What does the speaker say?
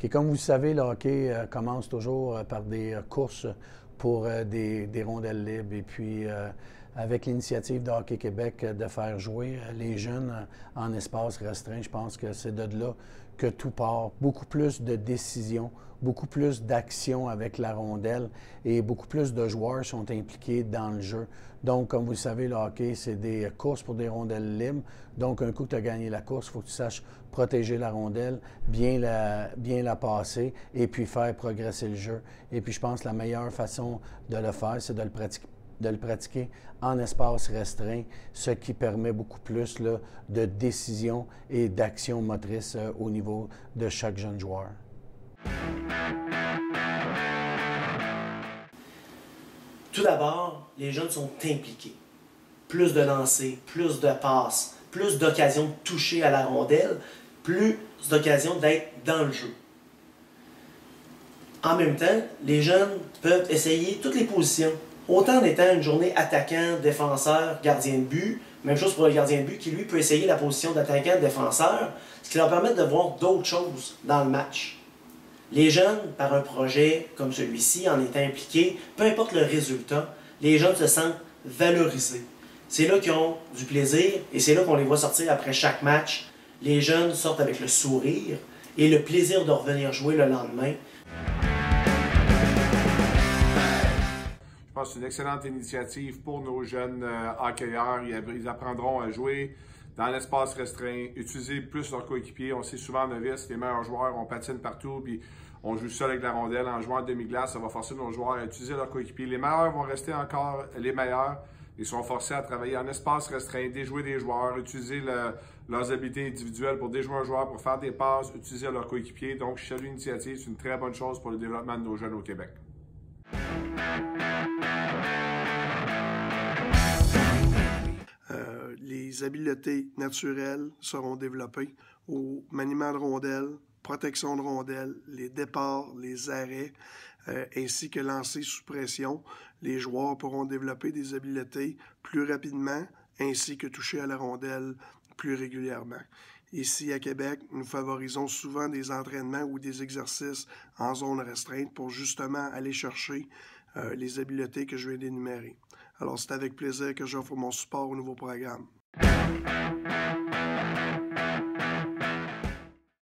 OK, comme vous le savez, le hockey commence toujours par des courses pour des rondelles libres. Et puis, avec l'initiative de Hockey Québec de faire jouer les jeunes en espace restreint, je pense que c'est de là que tout part. Beaucoup plus de décisions, beaucoup plus d'action avec la rondelle et beaucoup plus de joueurs sont impliqués dans le jeu. Donc, comme vous le savez, le hockey, c'est des courses pour des rondelles libres. Donc, un coup que tu as gagné la course, il faut que tu saches protéger la rondelle, bien la passer et puis faire progresser le jeu. Et puis, je pense que la meilleure façon de le faire, c'est de le pratiquer en espace restreint, ce qui permet beaucoup plus là, de décision et d'action motrice au niveau de chaque jeune joueur. Tout d'abord, les jeunes sont impliqués. Plus de lancers, plus de passes, plus d'occasions de toucher à la rondelle, plus d'occasions d'être dans le jeu. En même temps, les jeunes peuvent essayer toutes les positions. Autant en étant une journée attaquant, défenseur, gardien de but, même chose pour le gardien de but qui lui peut essayer la position d'attaquant, défenseur, ce qui leur permet de voir d'autres choses dans le match. Les jeunes, par un projet comme celui-ci, en étant impliqués, peu importe le résultat, les jeunes se sentent valorisés. C'est là qu'ils ont du plaisir et c'est là qu'on les voit sortir après chaque match. Les jeunes sortent avec le sourire et le plaisir de revenir jouer le lendemain. Je pense que c'est une excellente initiative pour nos jeunes hockeyeurs. Ils apprendront à jouer dans l'espace restreint, utiliser plus leurs coéquipiers. On sait souvent novice, les meilleurs joueurs, on patine partout, puis on joue seul avec la rondelle. En jouant en demi-glace, ça va forcer nos joueurs à utiliser leurs coéquipiers. Les meilleurs vont rester encore les meilleurs. Ils sont forcés à travailler en espace restreint, déjouer des joueurs, utiliser leurs habiletés individuelles pour déjouer un joueur, pour faire des passes, utiliser leurs coéquipiers. Donc, je salue l'initiative. C'est une très bonne chose pour le développement de nos jeunes au Québec. Les habiletés naturelles seront développées au maniement de rondelles, protection de rondelles, les départs, les arrêts, ainsi que lancer sous pression. Les joueurs pourront développer des habiletés plus rapidement, ainsi que toucher à la rondelle plus régulièrement. Ici, à Québec, nous favorisons souvent des entraînements ou des exercices en zone restreinte pour justement aller chercher les habiletés que je viens d'énumérer. Alors, c'est avec plaisir que j'offre mon support au nouveau programme.